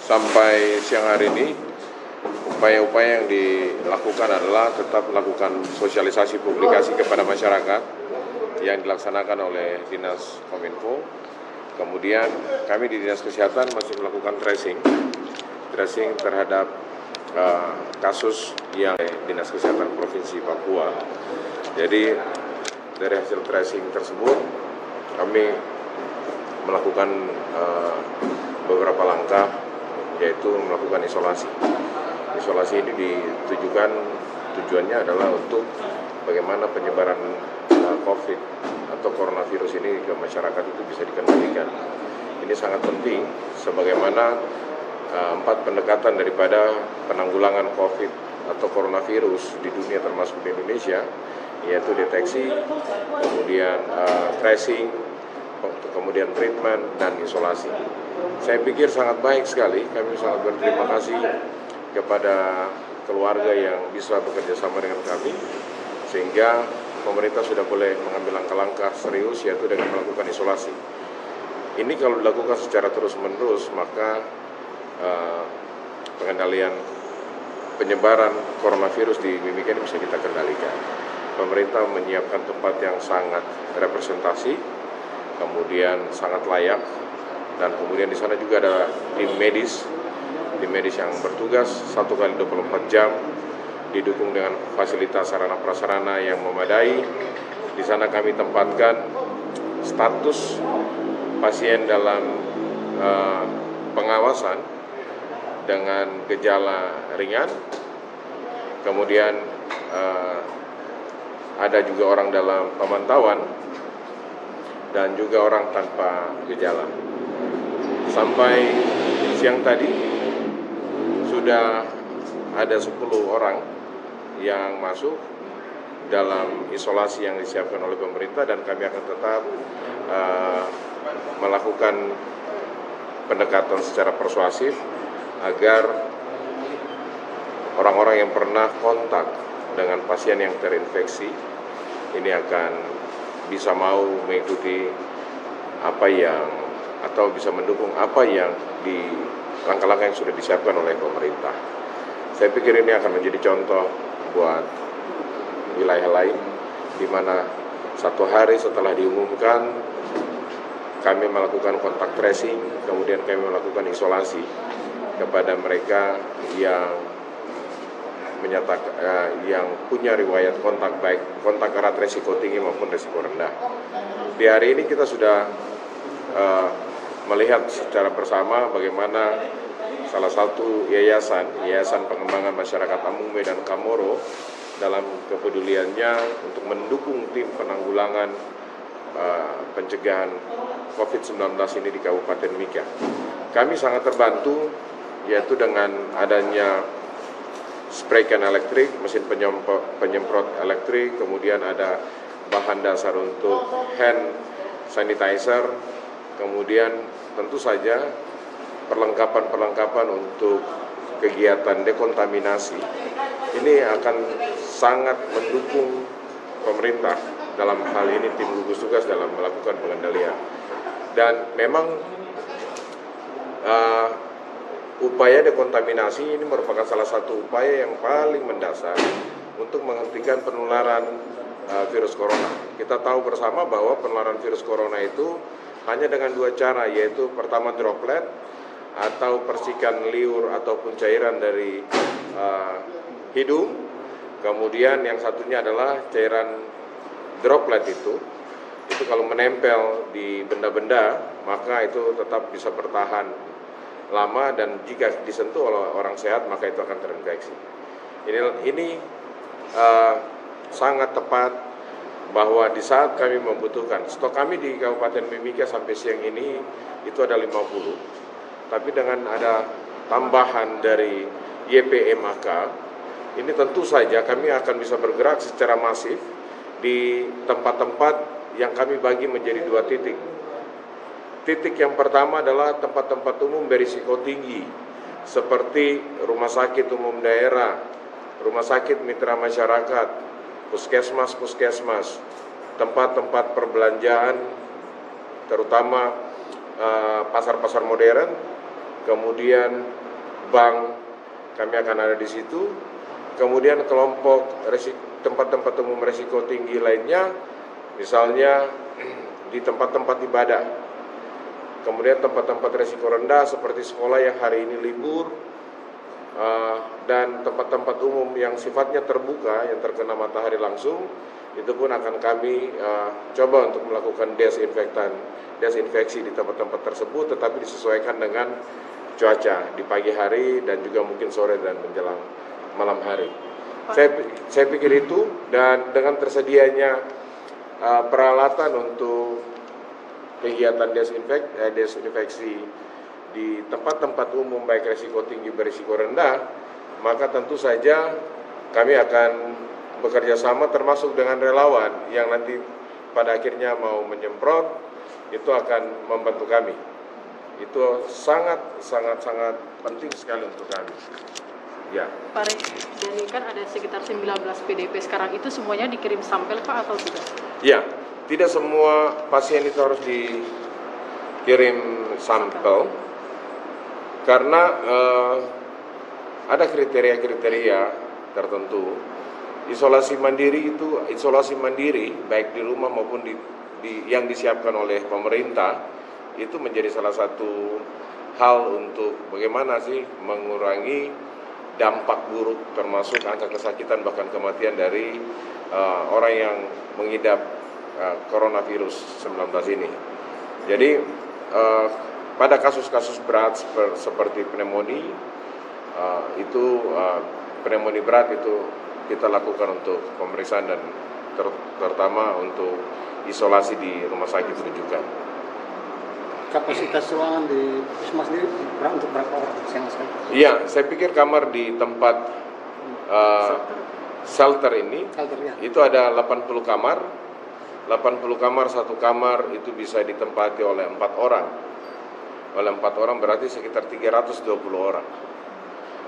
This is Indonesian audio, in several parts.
Sampai siang hari ini, upaya-upaya yang dilakukan adalah tetap melakukan sosialisasi publikasi kepada masyarakat yang dilaksanakan oleh Dinas Kominfo. Kemudian kami di Dinas Kesehatan masih melakukan tracing terhadap kasus yang Dinas Kesehatan Provinsi Papua. Jadi dari hasil tracing tersebut kami melakukan beberapa langkah, yaitu melakukan isolasi. Isolasi ini tujuannya adalah untuk bagaimana penyebaran COVID atau coronavirus ini ke masyarakat itu bisa dikendalikan. Ini sangat penting sebagaimana 4 pendekatan daripada penanggulangan COVID atau coronavirus di dunia termasuk di Indonesia, yaitu deteksi, kemudian tracing, kemudian treatment, dan isolasi. Saya pikir sangat baik sekali, kami sangat berterima kasih kepada keluarga yang bisa bekerja sama dengan kami, sehingga pemerintah sudah boleh mengambil langkah-langkah serius, yaitu dengan melakukan isolasi. Ini kalau dilakukan secara terus-menerus, maka pengendalian penyebaran coronavirus di Mimika ini bisa kita kendalikan. Pemerintah menyiapkan tempat yang sangat representasi, kemudian sangat layak, dan kemudian di sana juga ada tim medis yang bertugas 1x24 jam, didukung dengan fasilitas sarana prasarana yang memadai. Di sana kami tempatkan status pasien dalam pengawasan dengan gejala ringan, kemudian ada juga orang dalam pemantauan, dan juga orang tanpa gejala. Sampai siang tadi sudah ada 10 orang yang masuk dalam isolasi yang disiapkan oleh pemerintah, dan kami akan tetap melakukan pendekatan secara persuasif agar orang-orang yang pernah kontak dengan pasien yang terinfeksi ini akan bisa mau mengikuti atau bisa mendukung apa yang di langkah-langkah yang sudah disiapkan oleh pemerintah. Saya pikir ini akan menjadi contoh buat wilayah lain, di mana 1 hari setelah diumumkan kami melakukan kontak tracing, kemudian kami melakukan isolasi kepada mereka yang yang punya riwayat kontak, baik kontak erat resiko tinggi maupun resiko rendah. Di hari ini kita sudah melihat secara bersama bagaimana salah satu yayasan pengembangan masyarakat Amungme dan Kamoro dalam kepeduliannya untuk mendukung tim penanggulangan pencegahan COVID-19 ini di Kabupaten Mika. Kami sangat terbantu, yaitu dengan adanya spray can elektrik, mesin penyemprot elektrik, kemudian ada bahan dasar untuk hand sanitizer, kemudian tentu saja perlengkapan untuk kegiatan dekontaminasi. Ini akan sangat mendukung pemerintah dalam hal ini, tim gugus tugas dalam melakukan pengendalian. Dan memang upaya dekontaminasi ini merupakan salah satu upaya yang paling mendasar untuk menghentikan penularan virus corona. Kita tahu bersama bahwa penularan virus corona itu hanya dengan 2 cara, yaitu pertama droplet atau percikan liur ataupun cairan dari hidung, kemudian yang satunya adalah cairan droplet itu kalau menempel di benda-benda maka itu tetap bisa bertahan lama, dan jika disentuh oleh orang sehat maka itu akan terinfeksi. Ini sangat tepat bahwa di saat kami membutuhkan, stok kami di Kabupaten Mimika sampai siang ini itu ada 50, tapi dengan ada tambahan dari YPMAK, ini tentu saja kami akan bisa bergerak secara masif di tempat-tempat yang kami bagi menjadi 2 titik. Titik yang pertama adalah tempat-tempat umum berisiko tinggi, seperti rumah sakit umum daerah, rumah sakit mitra masyarakat, puskesmas, tempat-tempat perbelanjaan, terutama pasar-pasar modern, kemudian bank kami akan ada di situ, kemudian kelompok tempat-tempat umum resiko tinggi lainnya, misalnya di tempat-tempat ibadah, kemudian tempat-tempat resiko rendah seperti sekolah yang hari ini libur, dan tempat-tempat umum yang sifatnya terbuka yang terkena matahari langsung, itu pun akan kami coba untuk melakukan desinfeksi di tempat-tempat tersebut, tetapi disesuaikan dengan cuaca di pagi hari dan juga mungkin sore dan menjelang malam hari. Saya pikir itu, dan dengan tersedianya peralatan untuk kegiatan desinfeksi di tempat-tempat umum baik risiko tinggi berisiko rendah, maka tentu saja kami akan bekerja sama termasuk dengan relawan yang nanti pada akhirnya mau menyemprot, itu akan membantu kami. Itu sangat penting sekali untuk kami. Ya. Pak Rey, jadi kan ada sekitar 19 PDP sekarang, itu semuanya dikirim sampel Pak atau tidak? Ya, tidak semua pasien itu harus dikirim sampel karena ada kriteria-kriteria tertentu. Isolasi mandiri baik di rumah maupun yang disiapkan oleh pemerintah itu menjadi salah satu hal untuk bagaimana sih mengurangi dampak buruk termasuk angka kesakitan bahkan kematian dari orang yang mengidap coronavirus 19 ini. Jadi pada kasus-kasus berat seperti pneumonia pneumonia berat itu kita lakukan untuk pemeriksaan dan terutama untuk isolasi di rumah sakit rujukan. Kapasitas ruangan di Puskesmas sendiri untuk berapa orang? Iya, saya pikir kamar di tempat shelter ini itu ada 80 kamar. 80 kamar, satu kamar itu bisa ditempati oleh 4 orang. Oleh 4 orang berarti sekitar 320 orang.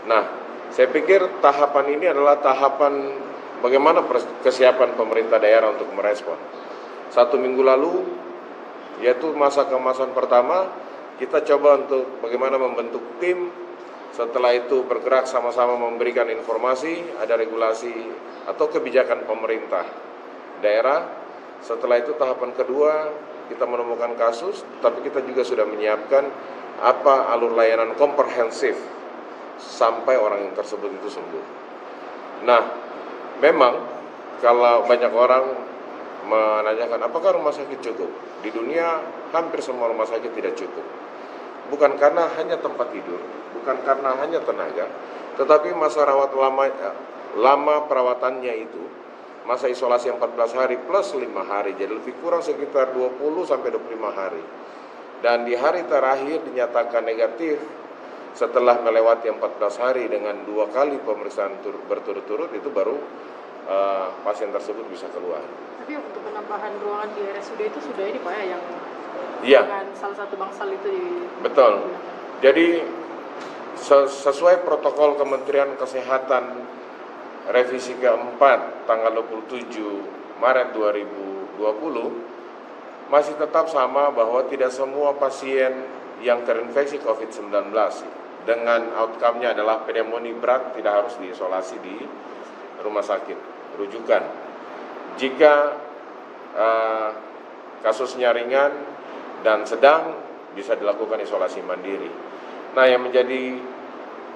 Nah, saya pikir tahapan ini adalah tahapan bagaimana kesiapan pemerintah daerah untuk merespon. 1 minggu lalu, yaitu masa kemasan pertama, kita coba untuk bagaimana membentuk tim. Setelah itu bergerak sama-sama memberikan informasi, ada regulasi atau kebijakan pemerintah daerah. Setelah itu tahapan kedua, kita menemukan kasus, tapi kita juga sudah menyiapkan apa alur layanan komprehensif sampai orang yang tersebut itu sembuh. Nah, memang kalau banyak orang menanyakan apakah rumah sakit cukup? Di dunia hampir semua rumah sakit tidak cukup. Bukan karena hanya tempat tidur, bukan karena hanya tenaga, tetapi masa rawat lama perawatannya itu, masa isolasi 14 hari plus 5 hari, jadi lebih kurang sekitar 20 sampai 25 hari. Dan di hari terakhir dinyatakan negatif setelah melewati 14 hari dengan 2 kali pemeriksaan berturut-turut, itu baru pasien tersebut bisa keluar. Tapi untuk penambahan ruangan di RSUD itu sudah ini Pak ya, yang dengan salah satu bangsal itu betul. Jadi sesuai protokol Kementerian Kesehatan revisi keempat tanggal 27 Maret 2020 masih tetap sama bahwa tidak semua pasien yang terinfeksi COVID-19 dengan outcome-nya adalah pneumonia berat tidak harus diisolasi di rumah sakit rujukan. Jika kasusnya ringan dan sedang, bisa dilakukan isolasi mandiri. Nah, yang menjadi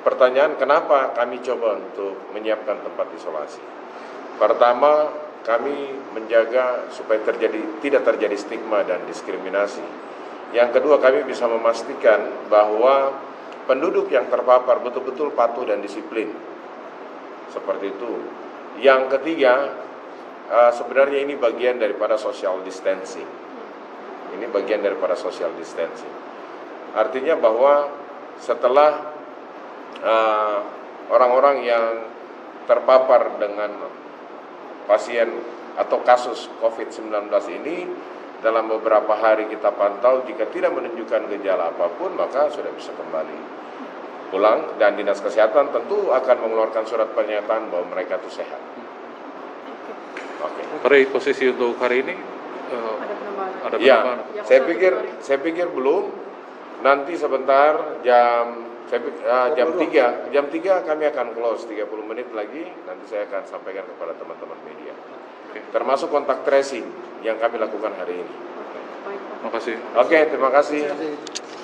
pertanyaan, kenapa kami coba untuk menyiapkan tempat isolasi? Pertama, kami menjaga supaya tidak terjadi stigma dan diskriminasi. Yang kedua, kami bisa memastikan bahwa penduduk yang terpapar betul-betul patuh dan disiplin. Seperti itu. Yang ketiga, sebenarnya ini bagian daripada social distancing. Ini bagian daripada social distancing. Artinya bahwa setelah orang-orang yang terpapar dengan pasien atau kasus COVID-19 ini, dalam beberapa hari kita pantau, jika tidak menunjukkan gejala apapun, maka sudah bisa kembali pulang, dan Dinas Kesehatan tentu akan mengeluarkan surat pernyataan bahwa mereka itu sehat. Oke. Posisi untuk hari ini ada penambahan. Ada ya, penambahan. saya pikir belum, Nanti sebentar jam 3 kami akan close 30 menit lagi. Nanti saya akan sampaikan kepada teman-teman media. Termasuk kontak tracing yang kami lakukan hari ini. Baik, Pak. Makasih. Oke, terima kasih. Terima kasih.